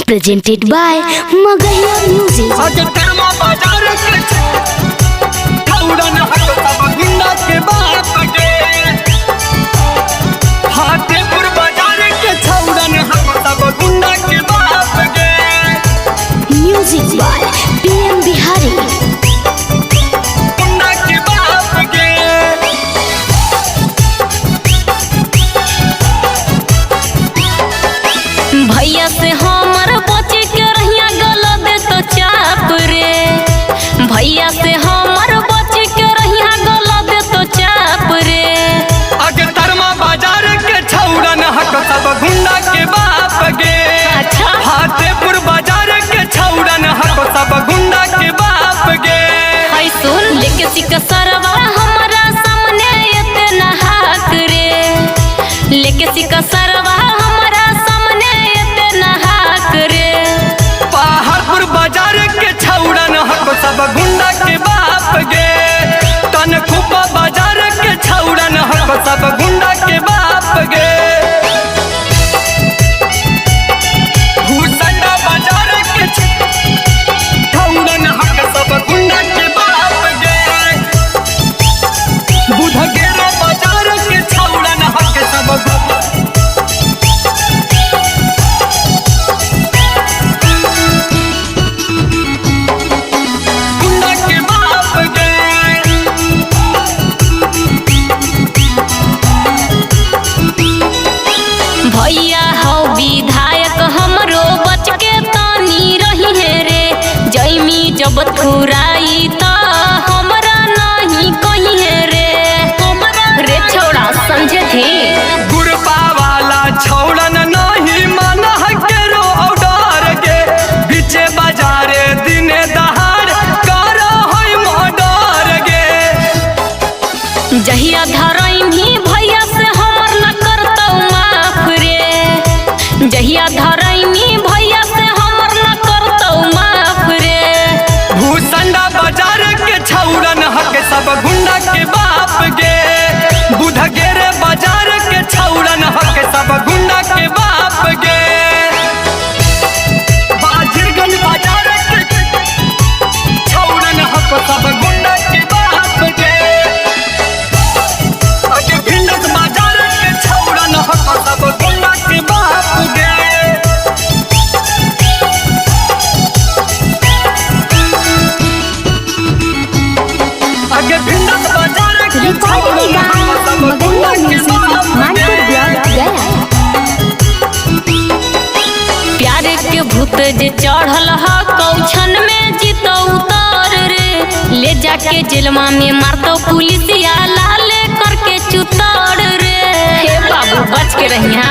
presented by Magahia Music. Music by PM Bihari. भैया से हमर बचे के रहिया गला दे तो चाप रे। भैया से हमर बचे के रहिया गला दे तो चाप रे। आगे धर्मा बाजार के छौड़न हक सब गुंडा के बाप गे। अच्छा हाथेपुर बाजार के छौड़न हक सब गुंडा के बाप गे। हाय सुन लेके सिक सरवा हमारा सामने एते ना हाक रे। लेके सिक सरवा हमारा सामने एते ना हाक रे। पहाड़पुर बाजार के छौड़न हक सब गुंडा के बाप गे। तनखुपा बाजार के छौड़न हक सब गुंडा के बाप गे। भूसंडा बाजार के छौड़न हक सब गुंडा के बाप गे। बुधगेरा बाजार के छौड़न हक सब गुंडा के बाप गे। भैया हो विधायक हमरो बच के तानी रही है रे। जैमी जब थुराई त हमरा नहीं कही है रे। हमरा रे छोड़ा समझे थे। गुरपा वाला छौड़न नहीं माना केरो ऑर्डर गे। बीचे बाजारे दिने दहाड़ करो होय मर्डर गे। जहिया धरैनी भैया से हमर न करतौ माफ रे। जहिया धरैनी भैया से हमर न करतौ माफ रे। भूसंडा बाजार के छौड़न हक सब गुंडा के बाप गे। बुधगेरे बाजार के छौड़न हक सब गुंडा के बाप गे। बाजीगंज बाजार के छौड़न हक सब गुंडा के बाप गे। अगे भिंडक बाजार के छौड़न हक सब गुंडा के बाप गे। आगे भिंडक बाजार के छौड़न हक सब गुंडा के बाप गे। प्यारे के भूत जे चढ़ल ह कौछन में जीतो उतार रे। ले जाके जेलवा में मारतो पुलिसिया लाले करके चुतार रे। हे बाबू बच के रहिया।